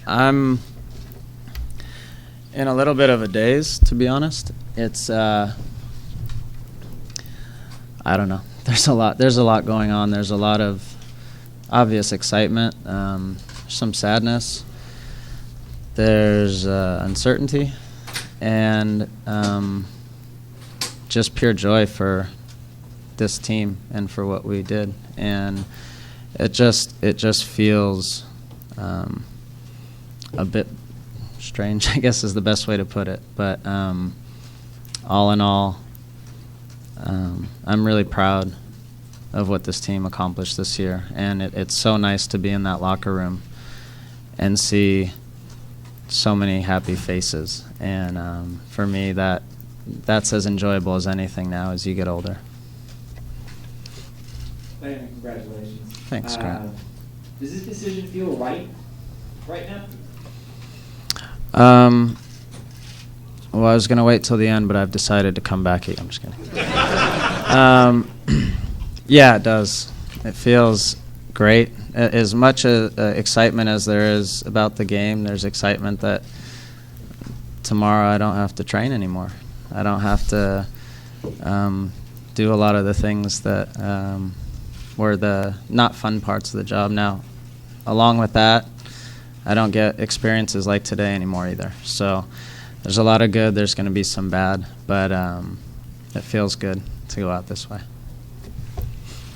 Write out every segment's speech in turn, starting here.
I'm in a little bit of a daze, to be honest. It's I don't know. There's a lot going on. There's a lot of obvious excitement, some sadness. There's uncertainty, and just pure joy for this team and for what we did. And it just feels a bit strange, I guess is the best way to put it. But all in all, I'm really proud of what this team accomplished this year. And it's so nice to be in that locker room and see so many happy faces. And for me, that's as enjoyable as anything now as you get older. Landon, congratulations. Thanks, Grant. Does this decision feel right now? Well, I was going to wait till the end, but I've decided to come back at you. I'm just kidding. Yeah, it does. It feels great. As much excitement as there is about the game, there's excitement that tomorrow I don't have to train anymore. I don't have to do a lot of the things that were the not fun parts of the job. Now, along with that, I don't get experiences like today anymore either. So there's a lot of good. There's going to be some bad, but it feels good to go out this way.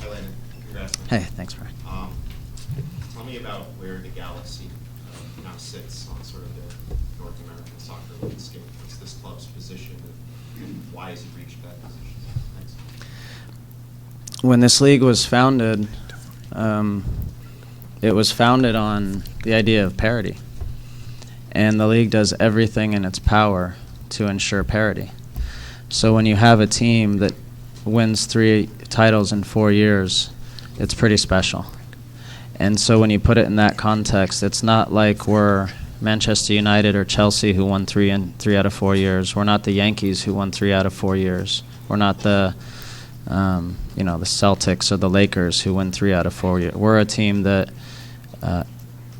Hi, Landon. Congrats. Hey, thanks, Brian. Tell me about where the Galaxy now sits on sort of the North American soccer landscape. What's this club's position, and why has it reached that position? Thanks. When this league was founded, it was founded on the idea of parity. And the league does everything in its power to ensure parity. So when you have a team that wins 3 titles in 4 years, it's pretty special. And so when you put it in that context, it's not like we're Manchester United or Chelsea who won 3 out of 4 years. We're not the Yankees who won 3 out of 4 years. We're not the the Celtics or the Lakers who win 3 out of 4 years. We're a team that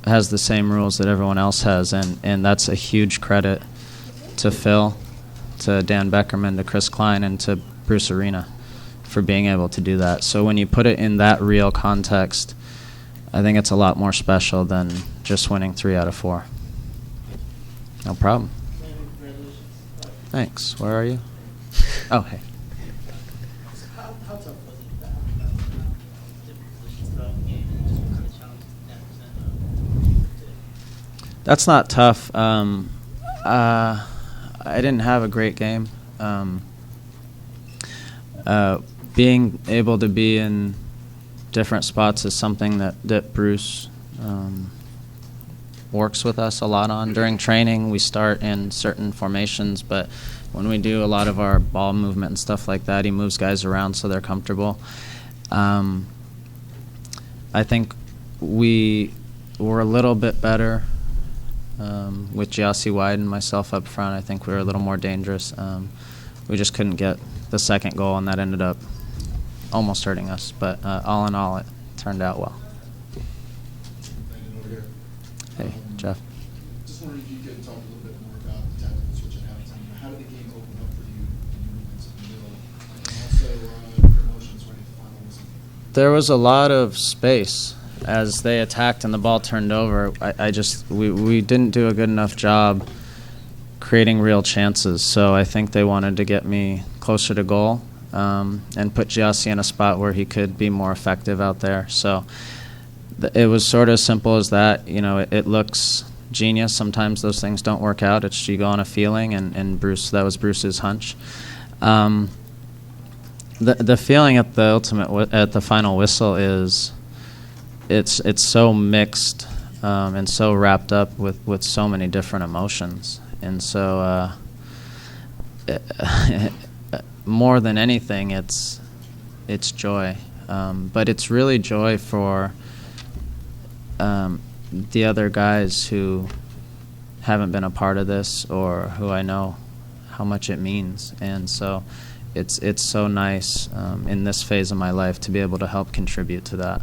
has the same rules that everyone else has, and that's a huge credit to Phil, to Dan Beckerman, to Chris Klein, and to Bruce Arena for being able to do that. So when you put it in that real context, I think it's a lot more special than just winning 3 out of 4. No problem. Thanks. Where are you? Oh, hey. How tough was it different positions throughout the game and just kind of challenge that? That's not tough. I didn't have a great game. Being able to be in different spots is something that Bruce works with us a lot on. During training, we start in certain formations, but when we do a lot of our ball movement and stuff like that, he moves guys around so they're comfortable. I think we were a little bit better with Giassi wide and myself up front. I think we were a little more dangerous. We just couldn't get the second goal, and that ended up almost hurting us. But all in all, it turned out well. Hey, Jeff. Just wondering if you could talk a little bit more about the tactical switch at halftime. How did the game open up for you in your movements in the middle? And also your emotions right at the final whistle? There was a lot of space as they attacked and the ball turned over. We didn't do a good enough job creating real chances. So I think they wanted to get me closer to goal and put Giassi in a spot where he could be more effective out there. So it was sort of simple as that. It looks genius. Sometimes those things don't work out. It's you go on a feeling, and Bruce, that was Bruce's hunch. The feeling at the final whistle is it's so mixed and so wrapped up with so many different emotions, and so more than anything, it's joy, but it's really joy for the other guys who haven't been a part of this or who I know how much it means, and so it's so nice in this phase of my life to be able to help contribute to that.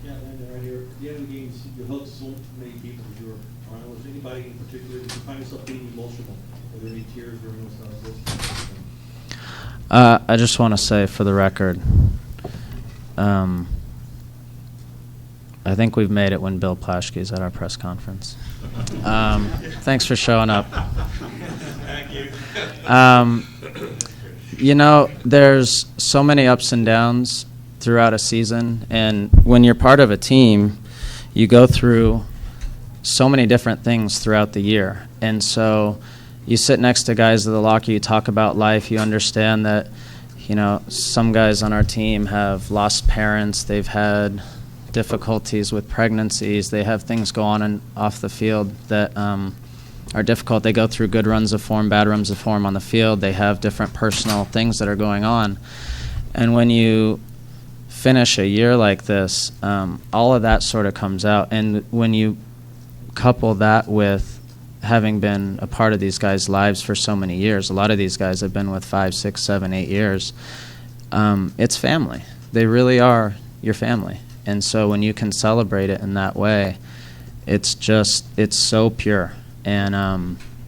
Yeah, Landon, right here. At the end of the games, you hugged so many people as you were around. Was anybody in particular, did you find yourself being emotional? Were there any tears during those times? I just want to say for the record, I think we've made it when Bill Plaschke's at our press conference. Thanks for showing up. Thank you. You know, there's so many ups and downs throughout a season, and when you're part of a team, you go through so many different things throughout the year. And so you sit next to guys at the locker, you talk about life, you understand that, you know, some guys on our team have lost parents, they've had difficulties with pregnancies, they have things go on and off the field that are difficult. They go through good runs of form, bad runs of form on the field. They have different personal things that are going on. And when you finish a year like this, all of that sort of comes out. And when you couple that with having been a part of these guys' lives for so many years, a lot of these guys have been with 5, 6, 7, 8 years, it's family. They really are your family. And so when you can celebrate it in that way, it's so pure. And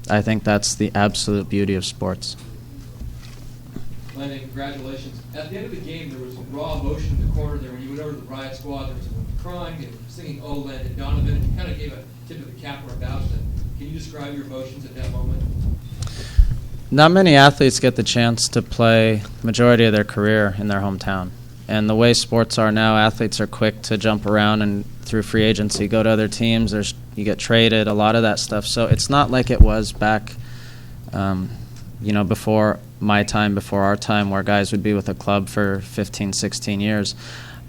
I think that's the absolute beauty of sports. Landon, congratulations. At the end of the game, there was raw emotion in the corner there when you went over to the Riot Squad. There was someone crying and singing, "Oh, Landon Donovan," and you kind of gave a tip of the cap or a bow to them. Can you describe your emotions at that moment? Not many athletes get the chance to play majority of their career in their hometown. And the way sports are now, athletes are quick to jump around and through free agency go to other teams. You get traded, a lot of that stuff. So it's not like it was back, before my time, before our time, where guys would be with a club for 15, 16 years.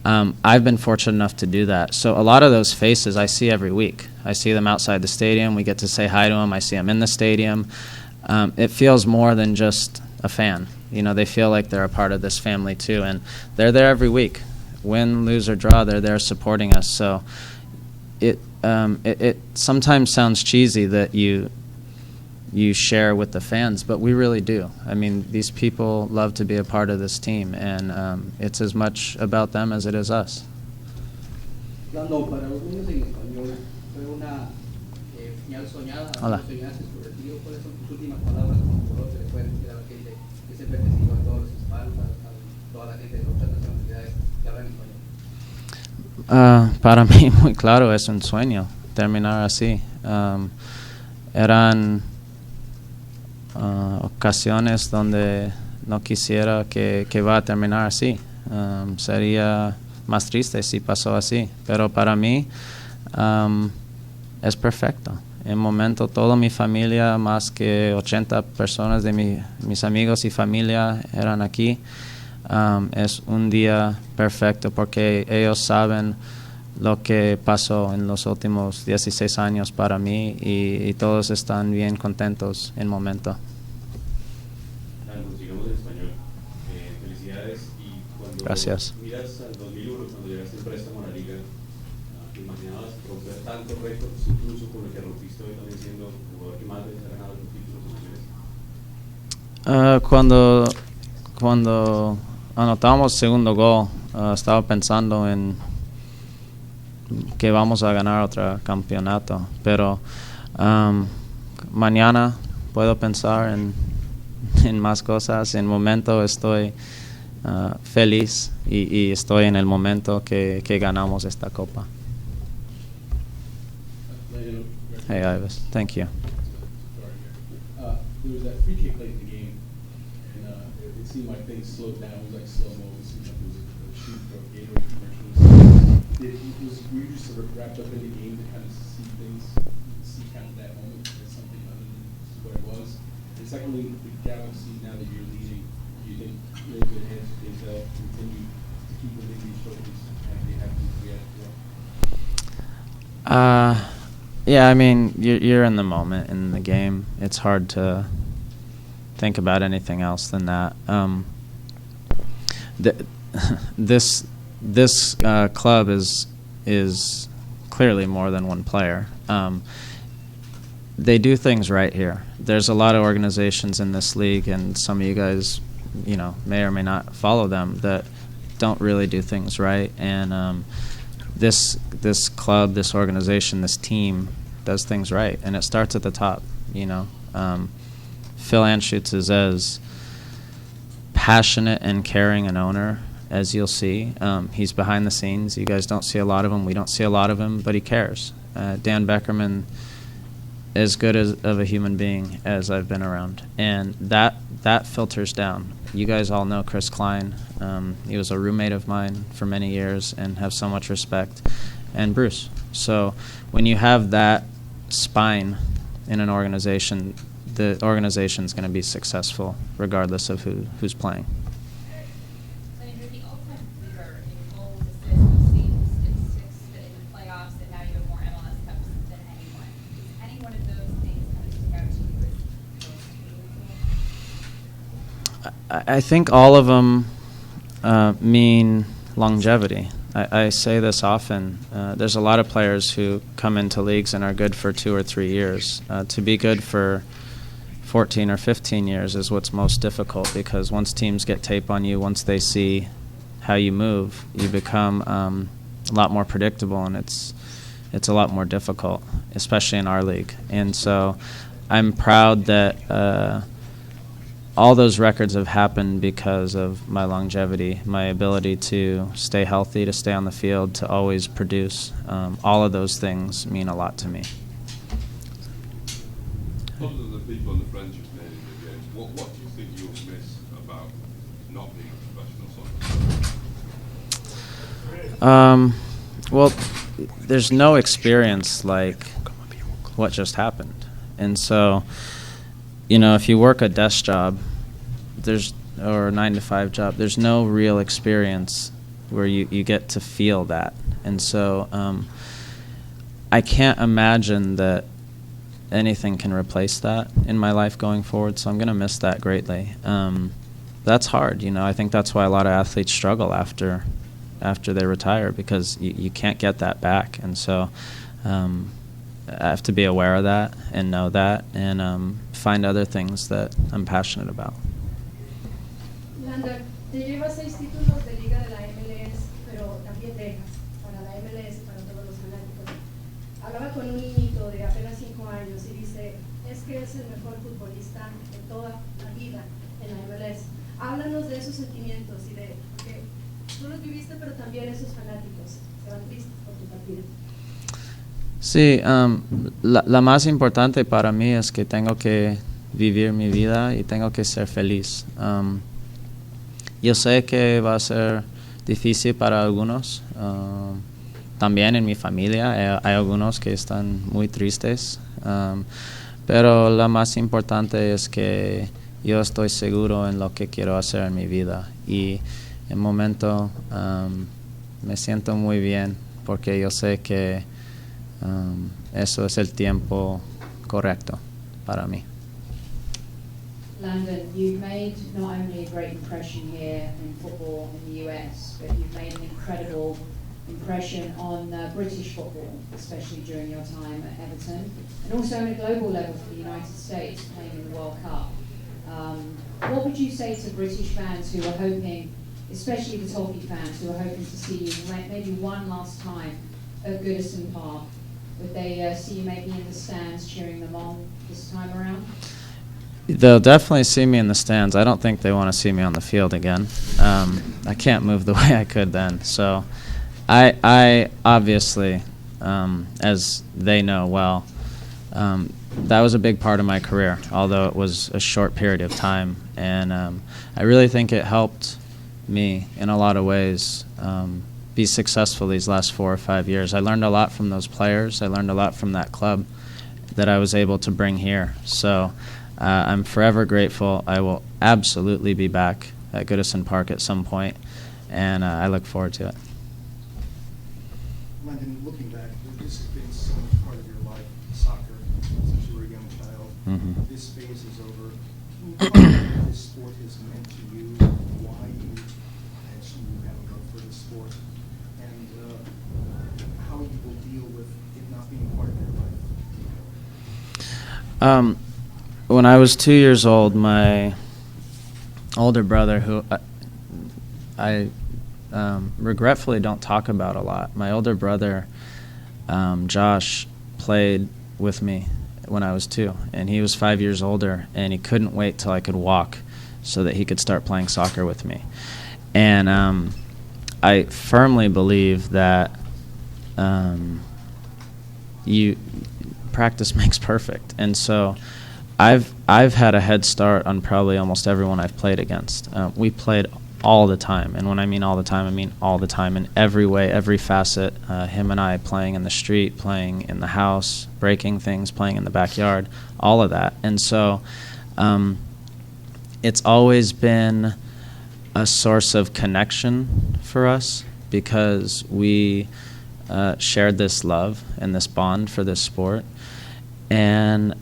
I've been fortunate enough to do that. So a lot of those faces I see every week. I see them outside the stadium. We get to say hi to them. I see them in the stadium. It feels more than just a fan. You know, they feel like they're a part of this family too, and they're there every week. Win, lose, or draw, they're there supporting us. So it sometimes sounds cheesy that you share with the fans, but we really do. I mean, these people love to be a part of this team, and it's as much about them as it is us. Landon, para algunos en español, fue una final soñada. Hola. Soñaste su retiro. ¿Cuáles son tus últimas palabras como jugador que le pueden decir a la gente que siempre te siguió a todos los hispanos, a toda la gente de otras nacionalidades que hablan español? Para mí, muy claro, es un sueño terminar así. Eran ocasiones donde no quisiera que va a terminar así. Sería más triste si pasó así. Pero para mí es perfecto. En momento, toda mi familia, más que 80 personas de mis amigos y familia eran aquí. Es un día perfecto porque ellos saben lo que pasó en los últimos 16 años para mí y todos están bien contentos en el momento. Sigamos en español. Felicidades. Y cuando Gracias. miras al 2001, cuando llegaste en préstamo a la liga, ¿te imaginabas romper tantos récords, incluso con el que rompiste hoy también siendo el jugador que más veces ha ganado los títulos nacionales? Cuando anotamos el segundo gol, estaba pensando en que vamos a ganar otro campeonato, pero mañana puedo pensar en más cosas. En el momento estoy feliz y estoy en el momento que ganamos esta copa. Hey, Ives. Thank you. There was that free kick late in the game, and it seemed like things slowed down. It was like slow mo. It seemed like there was a shoot for a Gatorade commercial. Were you just sort of wrapped up in the game to kind of see things, see kind of that moment as something other than what it was? And secondly, the Galaxy, now that you're leading, do you think really good heads can continue to keep winning these trophies as they have been throughout? Yeah, I mean, you're in the moment in the game. It's hard to think about anything else than that. This club is clearly more than one player. They do things right here. There's a lot of organizations in this league, and some of you guys, may or may not follow them, that don't really do things right. And this club, this organization, this team does things right, and it starts at the top. Phil Anschutz is as passionate and caring an owner as you'll see. He's behind the scenes. You guys don't see a lot of him. We don't see a lot of him, but he cares. Dan Beckerman, as good of a human being as I've been around, and that filters down. You guys all know Chris Klein. He was a roommate of mine for many years and have so much respect, and Bruce. So when you have that spine in an organization, the organization's going to be successful regardless of who's playing. Landon, the all-time leader in goals, assists, receiving statistics in the playoffs, and now you have more MLS Cups than anyone. Is any one of those things kind of stick out to you as most meaningful? I think all of them mean longevity. I say this often. There's a lot of players who come into leagues and are good for 2 or 3 years. To be good for 14 or 15 years is what's most difficult, because once teams get tape on you, once they see how you move, you become a lot more predictable, and it's a lot more difficult, especially in our league. And so I'm proud that all those records have happened because of my longevity, my ability to stay healthy, to stay on the field, to always produce. All of those things mean a lot to me. Other than the people and the friendships made in the games, what do you think you'll miss about not being a professional soccer player? Well, there's no experience like what just happened. And so, if you work a desk job, or a 9-to-5 job, there's no real experience where you get to feel that. And so I can't imagine that anything can replace that in my life going forward, so I'm going to miss that greatly. That's hard, I think that's why a lot of athletes struggle after they retire, because you can't get that back. And so I have to be aware of that and know that, and find other things that I'm passionate about. Landon, te llevas 6 títulos de Liga de la MLS, pero también dejas para la MLS, para todos los fanáticos. Hablaba con un niñito de apenas 5 años y dice, es que es el mejor futbolista de toda la vida en la MLS. Háblanos de esos sentimientos y de que tú los viviste, pero también esos fanáticos se van tristes por tu partida. Sí, la más importante para mí es que tengo que vivir mi vida y tengo que ser feliz. Yo sé que va a ser difícil para algunos. También en mi familia hay algunos que están muy tristes. Pero la más importante es que yo estoy seguro en lo que quiero hacer en mi vida. Y en el momento me siento muy bien, porque yo sé que eso es el tiempo correcto para mí. Landon, you've made not only a great impression here in football in the US, but you've made an incredible impression on British football, especially during your time at Everton, and also on a global level for the United States, playing in the World Cup. What would you say to British fans who are hoping, especially the Toffee fans, who are hoping to see you maybe one last time at Goodison Park? Would they see you maybe in the stands cheering them on this time around? They'll definitely see me in the stands. I don't think they want to see me on the field again. I can't move the way I could then. So I obviously, as they know well, that was a big part of my career, although it was a short period of time. And I really think it helped me in a lot of ways be successful these last 4 or 5 years. I learned a lot from those players. I learned a lot from that club that I was able to bring here. So I'm forever grateful. I will absolutely be back at Goodison Park at some point, and I look forward to it. Landon, looking back, this has been so much part of your life, soccer, since you were a young child. Mm-hmm. This phase is over. Can you talk about what this sport has meant to you, why you actually have a love for the sport, and how you will deal with it not being part of your life? When I was 2 years old, my older brother, who I regretfully don't talk about a lot. My older brother, Josh, played with me when I was 2, and he was 5 years older, and he couldn't wait till I could walk so that he could start playing soccer with me. And I firmly believe that practice makes perfect, and so I've had a head start on probably almost everyone I've played against. We played all the time, and when I mean all the time, I mean all the time in every way, every facet. Him and I playing in the street, playing in the house, breaking things, playing in the backyard, all of that. And so it's always been a source of connection for us because we shared this love and this bond for this sport. And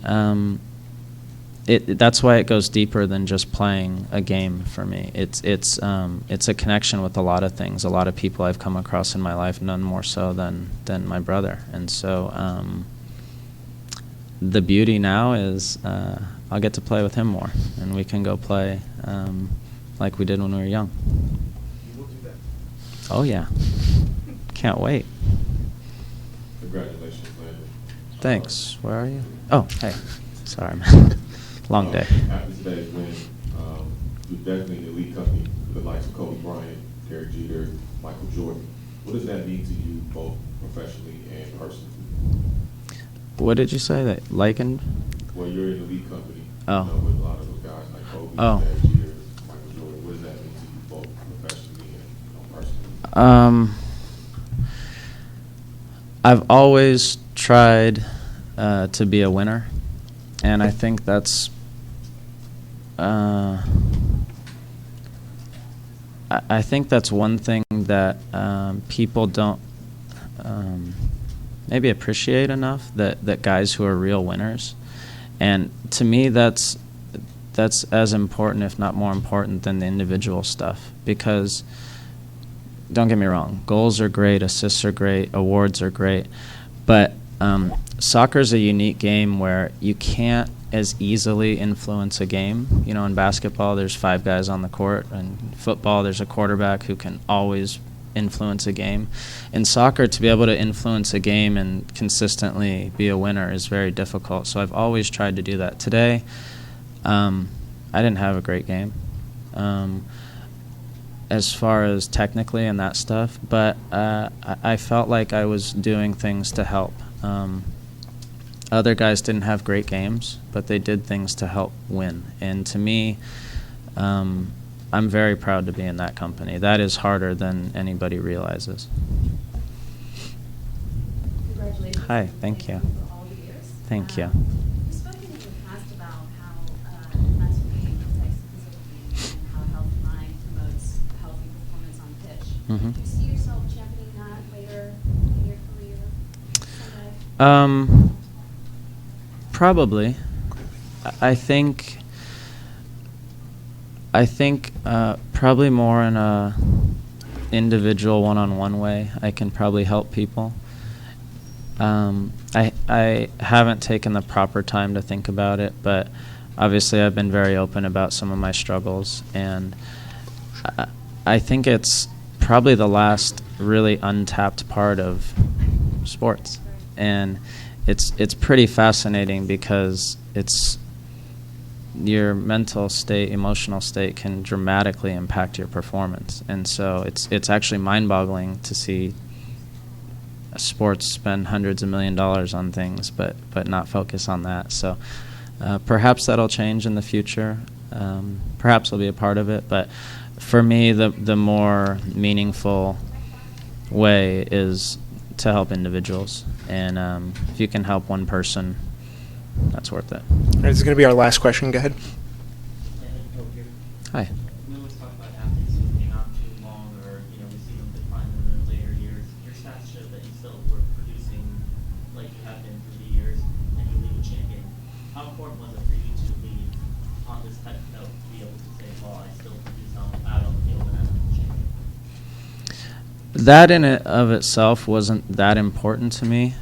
that's why it goes deeper than just playing a game for me. It's a connection with a lot of things, a lot of people I've come across in my life, none more so than my brother. And so the beauty now is I'll get to play with him more, and we can go play like we did when we were young. You will do that. Oh yeah, can't wait. Congratulations, Landon. Thanks. Where are you? Oh, hey. Sorry, man. Long day. After today's win, you're definitely in the elite company with the likes of Kobe Bryant, Derek Jeter, Michael Jordan. What does that mean to you, both professionally and personally? What did you say? That likened? Well, you're in the elite company. Oh. With a lot of those guys like Kobe, Oh. Derek Jeter, Michael Jordan. What does that mean to you, both professionally and personally? I've always tried to be a winner, and I think that's I think that's one thing that people don't maybe appreciate enough, that guys who are real winners. And to me, that's as important, if not more important, than the individual stuff. Because, don't get me wrong, goals are great, assists are great, awards are great, but soccer is a unique game where you can't as easily influence a game. You know, in basketball, there's 5 guys on the court. In football, there's a quarterback who can always influence a game. In soccer, to be able to influence a game and consistently be a winner is very difficult. So I've always tried to do that. Today, I didn't have a great game as far as technically and that stuff, but I felt like I was doing things to help. Other guys didn't have great games, but they did things to help win. And to me, I'm very proud to be in that company. That is harder than anybody realizes. Congratulations. Hi, thank you. For all the years. Thank you. You've spoken in the past about how masturbating affects the physical game and how a healthy mind promotes healthy performance on pitch. Mhm. Do you see yourself championing that later in your career someday? Probably. I think probably more in a individual one-on-one way. I can probably help people. I haven't taken the proper time to think about it, but obviously I've been very open about some of my struggles, and I think it's probably the last really untapped part of sports. And it's pretty fascinating because your mental state, emotional state can dramatically impact your performance. And so it's actually mind-boggling to see sports spend hundreds of $millions on things but not focus on that. So perhaps that'll change in the future. Perhaps I'll be a part of it. But for me, the more meaningful way is to help individuals. And if you can help one person, that's worth it. This is going to be our last question. Go ahead. Hi. We always talk about athletes who may not too long, or we see them decline in their later years. Your stats show that you still were producing like you have been through the years, and you leave a champion. How important was it for you to leave on this type of note to be able to say, "Well, I still produce out on the field and I'm a champion"? That in and of itself wasn't that important to me.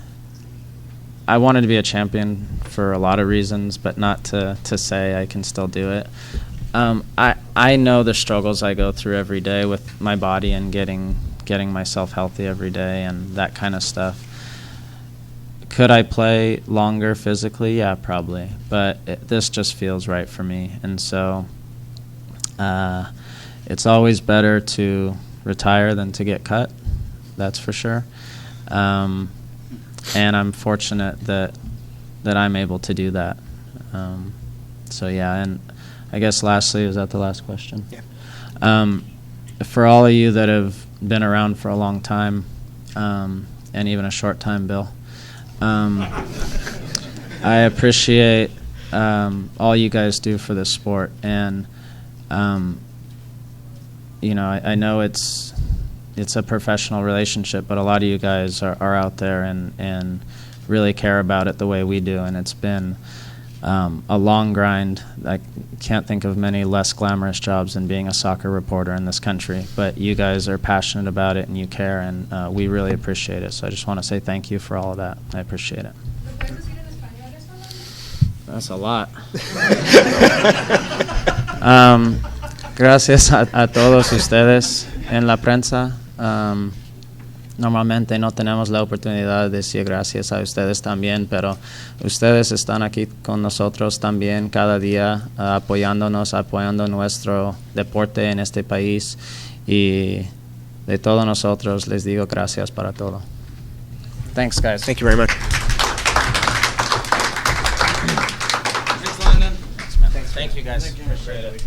I wanted to be a champion for a lot of reasons, but not to say I can still do it. I know the struggles I go through every day with my body and getting myself healthy every day and that kind of stuff. Could I play longer physically? Yeah, probably. But this just feels right for me. And so it's always better to retire than to get cut. That's for sure. And I'm fortunate that I'm able to do that. So, yeah, and I guess lastly, is that the last question? Yeah. For all of you that have been around for a long time, and even a short time, Bill, I appreciate all you guys do for this sport. And, you know, I know it's a professional relationship, but a lot of you guys are out there and really care about it the way we do. And it's been a long grind. I can't think of many less glamorous jobs than being a soccer reporter in this country. But you guys are passionate about it and you care, and we really appreciate it. So I just want to say thank you for all of that. I appreciate it. That's a lot. Gracias a todos ustedes en la prensa. Normalmente no tenemos la oportunidad de decir gracias a ustedes también, pero ustedes están aquí con nosotros también cada día, apoyándonos, apoyando nuestro deporte en este país, y de todos nosotros les digo gracias para todo. Thanks, guys. Thank you very much. Thank you, guys. Appreciate it.